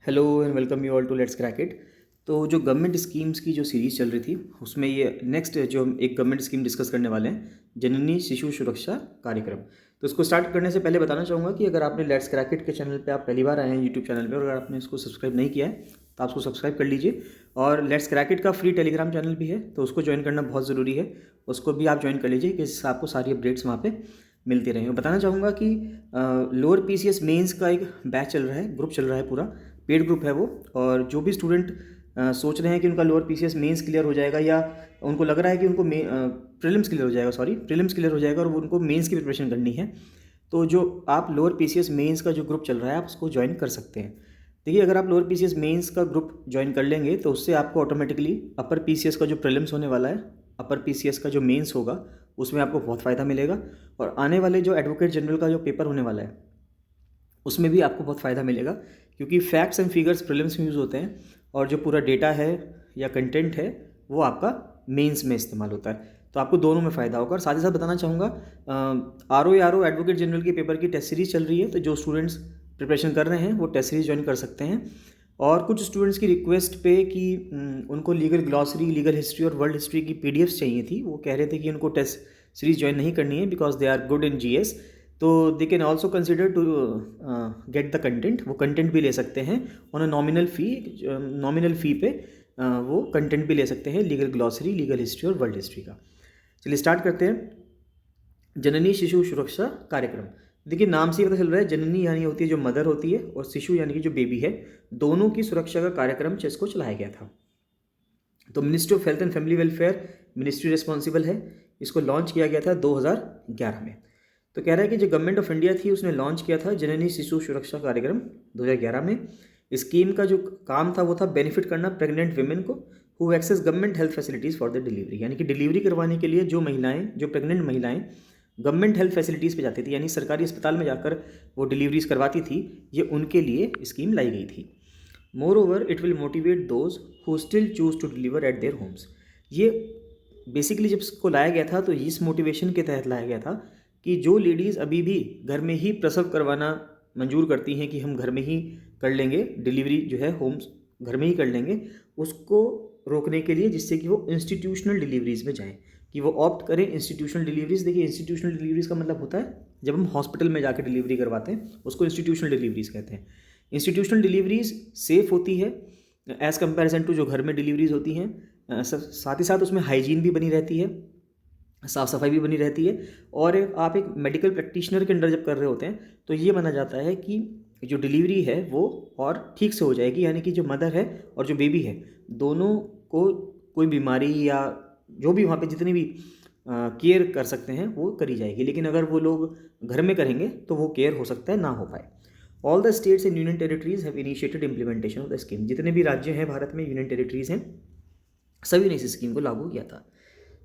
Hello and welcome you all to let's crack it. तो जो government schemes की जो सीरीज़ चल रही थी उसमें ये नेक्स्ट जो हम एक गवर्नमेंट स्कीम डिस्कस करने वाले हैं, जननी शिशु सुरक्षा कार्यक्रम। तो इसको स्टार्ट करने से पहले बताना चाहूँगा कि अगर आपने लेट्स क्रैक इट के चैनल पे आप पहली बार आए हैं यूट्यूब चैनल पे और अगर आपने इसको सब्सक्राइब नहीं किया है तो आप उसको सब्सक्राइब कर लीजिए। और लेट्स क्रैक इट का फ्री टेलीग्राम चैनल भी है तो उसको ज्वाइन करना बहुत ज़रूरी है, उसको भी आप ज्वाइन कर लीजिए कि इससे आपको सारी अपडेट्स वहाँ पे मिलती रहेंगे। बताना चाहूँगा कि लोअर पीसीएस मेंस का एक बैच चल रहा है, ग्रुप चल रहा है, पूरा पेड ग्रुप है वो। और जो भी स्टूडेंट सोच रहे हैं कि उनका लोअर पीसीएस मेंस क्लियर हो जाएगा या उनको लग रहा है कि उनको प्रीलिम्स क्लियर हो जाएगा, प्रीलिम्स क्लियर हो जाएगा और वो उनको मेंस की प्रिपरेशन करनी है, तो जो आप लोअर पीसीएस मेंस का जो ग्रुप चल रहा है आप उसको ज्वाइन कर सकते हैं। देखिए, अगर आप लोअर पीसीएस मेंस का ग्रुप ज्वाइन कर लेंगे तो उससे आपको ऑटोमेटिकली अपर पीसीएस का जो प्रीलिम्स होने वाला है, अपर पीसीएस का जो मेंस होगा उसमें आपको बहुत फ़ायदा मिलेगा। और आने वाले जो एडवोकेट जनरल का जो पेपर होने वाला है उसमें भी आपको बहुत फ़ायदा मिलेगा, क्योंकि फैक्ट्स एंड फिगर्स प्रीलिम्स में यूज़ होते हैं और जो पूरा डेटा है या कंटेंट है वो आपका मेंस में इस्तेमाल होता है। तो आपको दोनों में फ़ायदा होगा। और साथ ही साथ बताना चाहूँगा, आर ओ एडवोकेट जनरल के पेपर की टेस्ट सीरीज़ चल रही है, तो जो स्टूडेंट्स प्रिपरेशन कर रहे हैं वो टेस्ट सीरीज़ ज्वाइन कर सकते हैं। और कुछ स्टूडेंट्स की रिक्वेस्ट पे कि उनको लीगल ग्लॉसरी, लीगल हिस्ट्री और वर्ल्ड हिस्ट्री की पीडीएफ्स चाहिए थी, वो कह रहे थे कि उनको टेस्ट सीरीज़ ज्वाइन नहीं करनी है because they are good in GS, तो they can also consider to get the content. वो कंटेंट भी ले सकते हैं ऑन अ नॉमिनल फ़ी पे, वो कंटेंट भी ले सकते हैं, लीगल ग्लॉसरी, लीगल हिस्ट्री और वर्ल्ड हिस्ट्री का। चलिए स्टार्ट करते हैं। जननी शिशु सुरक्षा कार्यक्रम। देखिए, नाम से ही पता चल रहा है, जननी यानी होती है जो मदर होती है और शिशु यानी कि जो बेबी है, दोनों की सुरक्षा का कार्यक्रम चेस को चलाया गया था। तो ministry of health and family welfare ministry responsible है। इसको लॉन्च किया गया था 2011 में। तो कह रहा है कि जो गवर्नमेंट ऑफ इंडिया थी उसने लॉन्च किया था जननी शिशु सुरक्षा कार्यक्रम 2011 में। स्कीम का जो काम था वो था बेनिफिट करना प्रेग्नेंट वुमेन को who access government health facilities for the delivery, यानी कि डिलीवरी करवाने के लिए जो प्रेग्नेंट महिलाएं गवर्नमेंट हेल्थ फैसिलिटीज़ पे जाती थी, यानी सरकारी अस्पताल में जाकर वो डिलीवरीज करवाती थी, ये उनके लिए स्कीम लाई गई थी। Moreover it will motivate those who still choose to deliver at their homes. ये बेसिकली जब इसको लाया गया था तो इस मोटिवेशन के तहत लाया गया था कि जो लेडीज़ अभी भी घर में ही प्रसव करवाना मंजूर करती हैं कि हम घर में ही कर लेंगे, डिलीवरी जो है होम्स घर में ही कर लेंगे, उसको रोकने के लिए, जिससे कि वो इंस्टीट्यूशनल डिलीवरीज़ में जाएं, कि वो ऑप्ट करें इंस्टीट्यूशनल डिलीवरीज़। देखिए, इंस्टीट्यूशनल डिलीवरीज़ का मतलब होता है जब हम हॉस्पिटल में जाकर डिलीवरी करवाते हैं उसको इंस्टीट्यूशनल डिलीवरीज़ कहते हैं। इंस्टीट्यूशनल डिलीवरीज़ सेफ़ होती है एज़ कंपैरिजन टू जो घर में डिलीवरीज़ होती हैं। साथ ही साथ उसमें हाइजीन भी बनी रहती है, साफ़ सफाई भी बनी रहती है। और आप एक मेडिकल प्रैक्टिशनर के अंडर जब कर रहे होते हैं तो ये माना जाता है कि जो डिलीवरी है वो और ठीक से हो जाएगी, यानी कि जो मदर है और जो बेबी है दोनों को कोई बीमारी या जो भी वहाँ पे जितनी भी केयर कर सकते हैं वो करी जाएगी। लेकिन अगर वो लोग घर में करेंगे तो वो केयर हो सकता है ना हो पाए। All the states and union territories have initiated implementation of the scheme. जितने भी राज्य हैं भारत में, यूनियन टेरिटरीज हैं, सभी ने इस स्कीम को लागू किया था।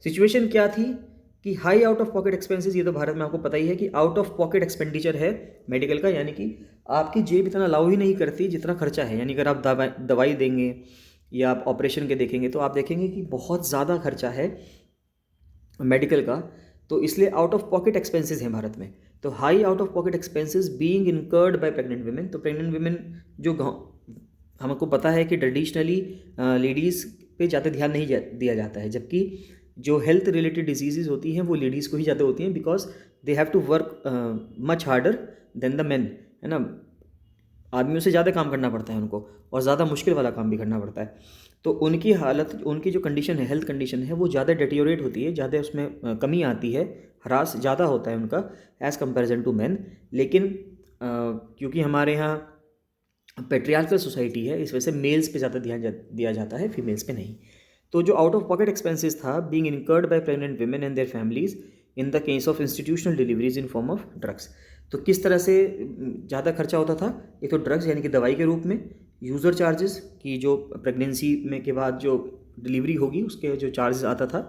सिचुएशन क्या थी कि high out of pocket expenses, ये तो भारत में आपको पता ही है कि आउट ऑफ पॉकेट एक्सपेंडिचर है मेडिकल का, यानी कि आपकी जेब इतना अलाउ ही नहीं करती जितना खर्चा है। यानी अगर आप दवाई देंगे या आप ऑपरेशन के देखेंगे तो आप देखेंगे कि बहुत ज़्यादा खर्चा है मेडिकल का, तो इसलिए आउट ऑफ पॉकेट एक्सपेंसेस हैं भारत में। तो high out of pocket expenses being incurred by pregnant women. तो प्रेग्नेंट वुमेन जो हमको पता है कि ट्रेडिशनली लेडीज़ पे ज़्यादा ध्यान नहीं दिया जाता है, जबकि जो हेल्थ रिलेटेड डिजीज़ होती हैं वो लेडीज़ को ही ज़्यादा होती हैं, because they have to work much harder than the men, है ना। आदमियों से ज़्यादा काम करना पड़ता है उनको और ज़्यादा मुश्किल वाला काम भी करना पड़ता है। तो उनकी हालत, उनकी जो कंडीशन है, हेल्थ कंडीशन है, वो ज़्यादा डेटियोरेट होती है, ज़्यादा उसमें कमी आती है, ह्रास ज़्यादा होता है उनका एज़ कंपेरिजन टू मैन। लेकिन क्योंकि हमारे यहाँ पेट्रियार्कल सोसाइटी है, इस वजह से मेल्स पे ज़्यादा ध्यान दिया जाता है, फीमेल्स पे नहीं। तो जो आउट ऑफ पॉकेट एक्सपेंसेस था being incurred by pregnant women and their families in the case of institutional deliveries in form of drugs. तो किस तरह से ज़्यादा खर्चा होता था? एक तो ड्रग्स यानी कि दवाई के रूप में, यूज़र चार्जेस की जो प्रेगनेंसी में के बाद जो डिलीवरी होगी उसके जो चार्जेस आता था,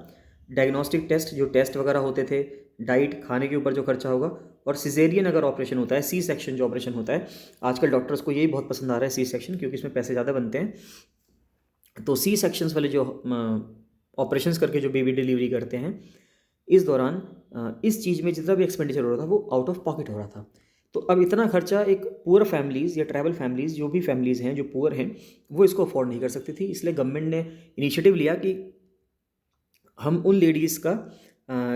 डायग्नोस्टिक टेस्ट, जो टेस्ट वगैरह होते थे, डाइट, खाने के ऊपर जो खर्चा होगा, और सिजेरियन अगर ऑपरेशन होता है, सी सेक्शन जो ऑपरेशन होता है, आजकल डॉक्टर्स को यही बहुत पसंद आ रहा है सी सेक्शन, क्योंकि इसमें पैसे ज़्यादा बनते हैं। तो सी सेक्शंस वाले जो ऑपरेशंस करके जो बेबी डिलीवरी करते हैं, इस दौरान इस चीज़ में जितना भी एक्सपेंडिचर हो रहा था वो आउट ऑफ पॉकेट हो रहा था। तो अब इतना खर्चा एक पुअर फैमिलीज़ या ट्रैवल फैमिलीज़, जो भी फैमिलीज़ हैं जो पुअर हैं, वो इसको अफोर्ड नहीं कर सकती थी। इसलिए गवर्नमेंट ने इनिशिएटिव लिया कि हम उन लेडीज़ का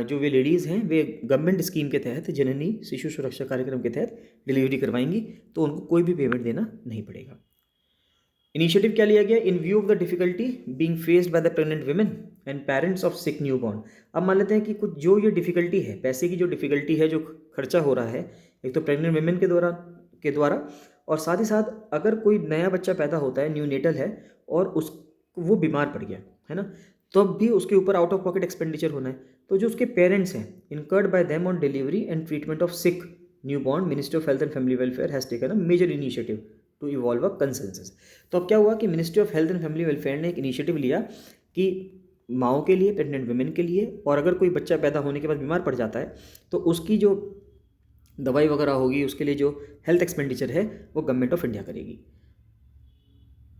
जो वे लेडीज़ हैं वे गवर्नमेंट स्कीम के तहत, जननी शिशु सुरक्षा कार्यक्रम के तहत डिलीवरी करवाएंगी, तो उनको कोई भी पेमेंट देना नहीं पड़ेगा। इनिशिएटिव क्या लिया गया? इन view of the difficulty being faced by the pregnant women and parents of sick new born. अब मान लेते हैं कि कुछ जो ये डिफिकल्टी है, पैसे की जो डिफिकल्टी है, जो खर्चा हो रहा है, एक तो प्रेग्नेंट वुमेन के द्वारा और साथ ही साथ अगर कोई नया बच्चा पैदा होता है, न्यूनेटल है, और वो बीमार पड़ गया है ना, तब भी उसके ऊपर आउट ऑफ पॉकेट एक्सपेंडिचर होना है। तो जो उसके पेरेंट्स हैं, incurred by them on delivery and treatment of sick new born, ministry of health and family welfare has taken a major initiative to evolve a consensus. तो अब क्या हुआ कि ministry of health and family welfare ने एक initiative लिया कि माओ के लिए, प्रेग्नेंट वुमेन के लिए, और अगर कोई बच्चा पैदा होने के बाद बीमार पड़ जाता है तो उसकी जो दवाई वगैरह होगी, उसके लिए जो हेल्थ एक्सपेंडिचर है, वो गवर्नमेंट ऑफ इंडिया करेगी।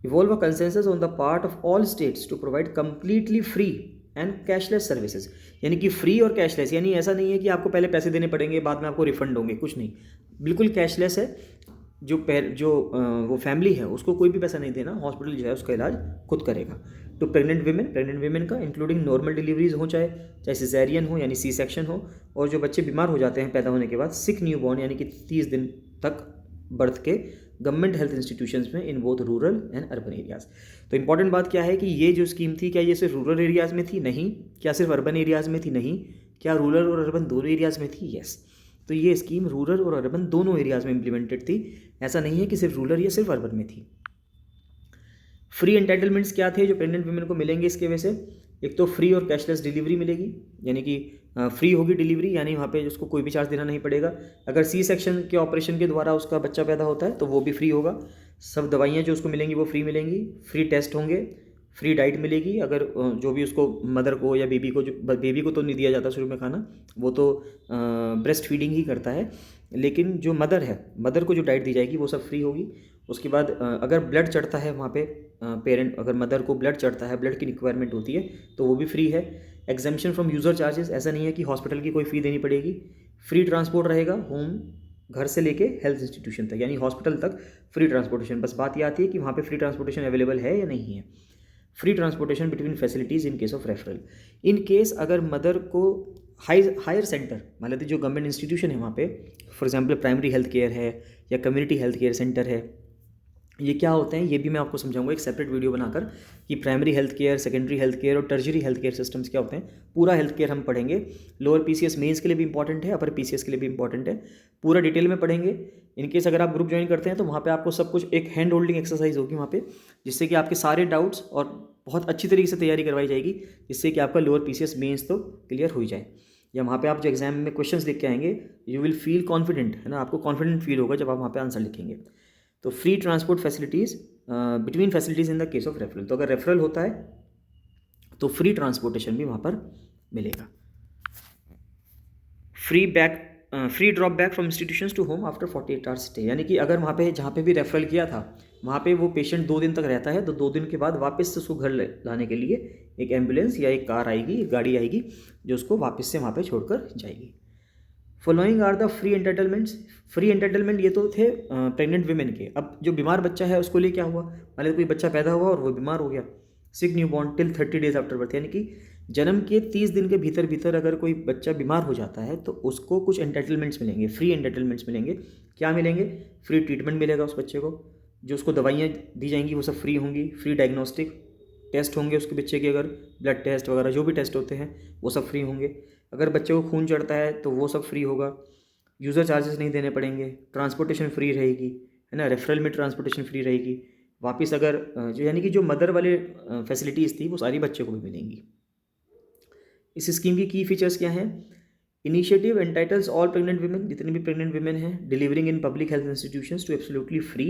Evolve a consensus on the part of all states to provide completely free and cashless services. यानी कि फ्री और कैशलेस, यानी ऐसा नहीं है कि आपको पहले पैसे देने पड़ेंगे बाद में आपको रिफंड होंगे, कुछ नहीं, बिल्कुल कैशलेस है। जो वो फैमिली है उसको कोई भी पैसा नहीं देना, हॉस्पिटल जो है उसका इलाज खुद करेगा। तो प्रेग्नेंट वीमेन का इंक्लूडिंग नॉर्मल डिलीवरीज हो, चाहे सिजेरियन हो यानी सी सेक्शन हो, और जो बच्चे बीमार हो जाते हैं पैदा होने के बाद, सिक न्यू बॉर्न यानी कि 30 दिन तक बर्थ के, गवर्नमेंट हेल्थ इंस्टीट्यूशंस में in both rural and urban areas. तो इंपॉर्टेंट बात क्या है कि ये जो स्कीम थी, क्या ये सिर्फ रूरल एरियाज़ में थी? नहीं। क्या सिर्फ अर्बन एरियाज़ में थी? नहीं। क्या रूरल और अर्बन दोनों एरियाज़ में थी? यस। तो ये स्कीम रूरल और अर्बन दोनों एरियाज़ में इम्प्लीमेंटेड थी, ऐसा नहीं है कि सिर्फ रूरल या सिर्फ अर्बन में थी। फ्री एंटाइटलमेंट्स क्या थे जो प्रेग्नेंट वुमेन को मिलेंगे इसके वजह से? एक तो फ्री और कैशलेस डिलीवरी मिलेगी, यानी कि फ्री होगी डिलीवरी, यानी वहाँ पे उसको कोई भी चार्ज देना नहीं पड़ेगा। अगर सी सेक्शन के ऑपरेशन के द्वारा उसका बच्चा पैदा होता है तो वो भी फ्री होगा। सब दवाइयाँ जो उसको मिलेंगी वो फ्री मिलेंगी। फ्री टेस्ट होंगे, फ्री डाइट मिलेगी। अगर जो भी उसको मदर को या बेबी को, जो बेबी को तो नहीं दिया जाता शुरू में खाना, वो तो ब्रेस्ट फीडिंग ही करता है, लेकिन जो मदर है, मदर को जो डाइट दी जाएगी वो सब फ्री होगी। उसके बाद अगर ब्लड चढ़ता है वहाँ पे, पेरेंट अगर मदर को ब्लड चढ़ता है, ब्लड की रिक्वायरमेंट होती है, तो वो भी फ्री है। एग्जामिशन फ्रॉम यूज़र चार्जेस, ऐसा नहीं है कि हॉस्पिटल की कोई फ़ी देनी पड़ेगी। फ्री ट्रांसपोर्ट रहेगा होम, घर से लेके हेल्थ इंस्टीट्यूशन तक, यानी हॉस्पिटल तक फ्री ट्रांसपोर्टेशन। बस बात ये आती है कि वहाँ पे फ्री ट्रांसपोर्टेशन अवेलेबल है या नहीं है। Free transportation between facilities in case of referral. In case अगर मदर को हायर सेंटर, मान लेते जो गवर्नमेंट इंस्टीट्यूशन है वहाँ पे, for example primary health care है या कम्युनिटी हेल्थ केयर सेंटर है, ये क्या होते हैं ये भी मैं आपको समझाऊंगा एक सेपरेट वीडियो बनाकर, कि primary health care, secondary health care और टर्जरी हेल्थ केयर सिस्टम्स क्या होते हैं। पूरा हेल्थ केयर हम पढ़ेंगे, लोअर पीसीएस मेंस के लिए भी इंपॉर्टेंट है, अपर पीसीएस के लिए भी इंपॉर्टेंट है, पूरा डिटेल में पढ़ेंगे। इनकेस अगर आप ग्रुप ज्वाइन करते हैं तो वहाँ पे आपको सब कुछ, एक हैंड होल्डिंग एक्सरसाइज होगी वहाँ पे, जिससे कि आपके सारे डाउट्स और बहुत अच्छी तरीके से तैयारी करवाई जाएगी, जिससे कि आपका लोअर पीसीएस मेंस तो क्लियर हो ही जाए। या वहाँ पे आप जो एग्जाम में क्वेश्चंस लिख के आएंगे, यू विल फील कॉन्फिडेंट, है ना, आपको कॉन्फिडेंट फील होगा जब आप वहाँ पे आंसर लिखेंगे। तो free transport facilities between facilities in the case of referral, तो अगर रेफरल होता है तो फ्री ट्रांसपोर्टेशन भी वहाँ पर मिलेगा। Free drop back from institutions to home after 48 hours stay, यानी कि अगर वहाँ पे जहाँ पे भी रेफरल किया था वहाँ पे वो पेशेंट 2 दिन तक रहता है, तो 2 दिन के बाद वापस से उसको घर लाने के लिए एक एम्बुलेंस या एक कार आएगी, एक गाड़ी आएगी जो उसको वापस से वहाँ पे छोड़कर जाएगी। Following are the free entitlements. Free entitlement ये तो थे प्रेग्नेंट वीमेन के। अब जो बीमार बच्चा है उसको लिए क्या हुआ, मान लो कोई बच्चा पैदा हुआ और वो बीमार हो गया, sick new born till 30 days after birth, यानी कि जन्म के 30 दिन के भीतर अगर कोई बच्चा बीमार हो जाता है तो उसको कुछ एंटाइटलमेंट्स मिलेंगे, फ्री एंटाइटलमेंट्स मिलेंगे। क्या मिलेंगे? फ्री ट्रीटमेंट मिलेगा उस बच्चे को, जो उसको दवाइयाँ दी जाएंगी वो सब फ्री होंगी। फ्री डायग्नोस्टिक टेस्ट होंगे उसके बच्चे के, अगर ब्लड टेस्ट वगैरह जो भी टेस्ट होते हैं वो सब फ्री होंगे। अगर बच्चे को खून चढ़ता है तो वो सब फ्री होगा। यूज़र चार्जेस नहीं देने पड़ेंगे। ट्रांसपोर्टेशन फ्री रहेगी, है ना, रेफरल में ट्रांसपोर्टेशन फ्री रहेगी। वापस अगर जो यानी कि जो मदर वाले फैसिलिटीज़ थी वो सारी बच्चे को भी मिलेंगी। इस स्कीम की फीचर्स क्या हैं? Initiative entitles all pregnant women, जितने भी प्रेग्नेंट वीमेन हैं, delivering in public health institutions to absolutely free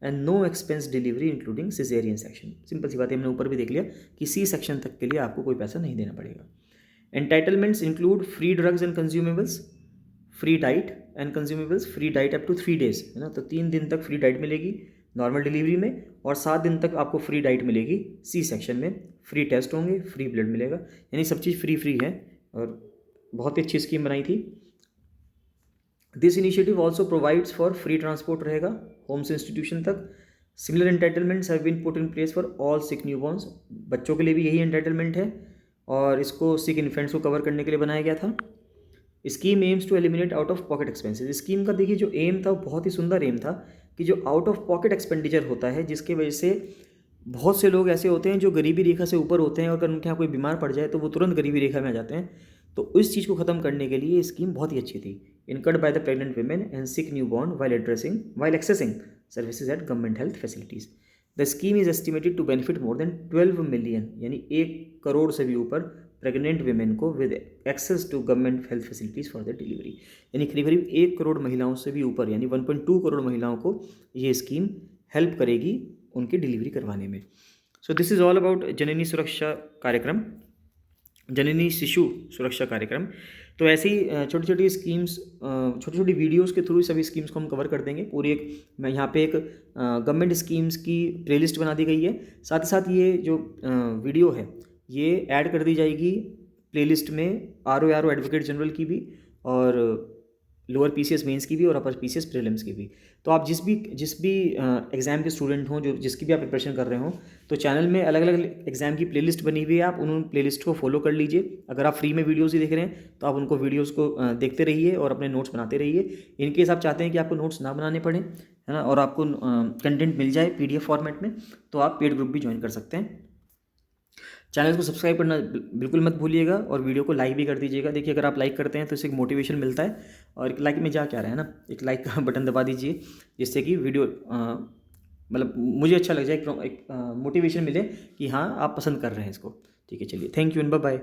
and no expense delivery including caesarean section. Simple सी बात है, हमने ऊपर भी देख लिया कि सी सेक्शन तक के लिए आपको कोई पैसा नहीं देना पड़ेगा। Entitlements include free drugs and consumables, free diet and consumables, free diet up to 3 days, है ना, तो 3 दिन तक फ्री डाइट मिलेगी नॉर्मल डिलीवरी में, और 7 दिन तक आपको फ्री डाइट मिलेगी सी सेक्शन में। फ्री टेस्ट होंगे, फ्री ब्लड मिलेगा, यानी सब चीज़ फ्री है, और बहुत ही अच्छी स्कीम बनाई थी। This initiative also provides for free transport रहेगा होम से इंस्टीट्यूशन तक। Similar entitlements have been put in place for all sick newborns, बच्चों के लिए भी यही एंटाइटलमेंट है और इसको सिक इन्फेंट्स को कवर करने के लिए बनाया गया था। Scheme aims to eliminate out of pocket expenses, scheme का देखिए जो एम था वो बहुत ही सुंदर एम था कि जो आउट ऑफ पॉकेट एक्सपेंडिचर होता है जिसकी वजह से बहुत से लोग ऐसे होते हैं जो गरीबी रेखा से ऊपर होते हैं और अगर उनके यहाँ कोई बीमार पड़ जाए तो वो तुरंत गरीबी रेखा में आ जाते हैं। तो इस चीज़ को ख़त्म करने के लिए ये स्कीम बहुत ही अच्छी थी। Incurred by the pregnant women and sick new born while accessing services at government health facilities. The scheme is estimated to benefit more than 12 million, यानी 1 करोड़ से भी ऊपर प्रेग्नेंट वीमेन को with access to government health facilities for the delivery, यानी करीब करीब 1 करोड़ महिलाओं से भी ऊपर यानी 1.2 करोड़ महिलाओं को ये स्कीम हेल्प करेगी उनकी डिलीवरी करवाने में। So this is all about Janani Suraksha Karyakram, जननी शिशु सुरक्षा कार्यक्रम। तो ऐसी छोटी छोटी स्कीम्स, छोटी छोटी वीडियोस के थ्रू सभी स्कीम्स को हम कवर कर देंगे। पूरी एक मैं यहाँ पे एक गवर्नमेंट स्कीम्स की प्लेलिस्ट बना दी गई है, साथ ही साथ ये जो वीडियो है ये ऐड कर दी जाएगी प्लेलिस्ट में RO एडवोकेट जनरल की भी और लोअर PCS मेंस की भी और अपर PCS प्रीलिम्स की भी। तो आप जिस भी एग्ज़ाम के स्टूडेंट हों, जो जिसकी भी आप प्रिपरेशन कर रहे हो, तो चैनल में अलग अलग एग्ज़ाम की प्लेलिस्ट बनी हुई है, आप उन प्लेलिस्ट को फॉलो कर लीजिए। अगर आप फ्री में वीडियोज़ ही देख रहे हैं तो आप उनको वीडियोज़ को देखते रहिए और अपने नोट्स बनाते रहिए। इनकेस आप चाहते हैं कि आपको नोट्स ना बनाने पड़े, है ना, और आपको कंटेंट मिल जाए PDF फॉर्मेट में, तो आप पेड ग्रुप भी ज्वाइन कर सकते हैं। चैनल को सब्सक्राइब करना बिल्कुल मत भूलिएगा और वीडियो को लाइक भी कर दीजिएगा। देखिए अगर आप लाइक करते हैं तो इससे एक मोटिवेशन मिलता है और एक लाइक में जा क्या रहा है ना, एक लाइक का बटन दबा दीजिए जिससे कि वीडियो मतलब मुझे अच्छा लग जाए, एक मोटिवेशन मिले कि हाँ आप पसंद कर रहे हैं इसको। ठीक है, चलिए, thank you and bye bye.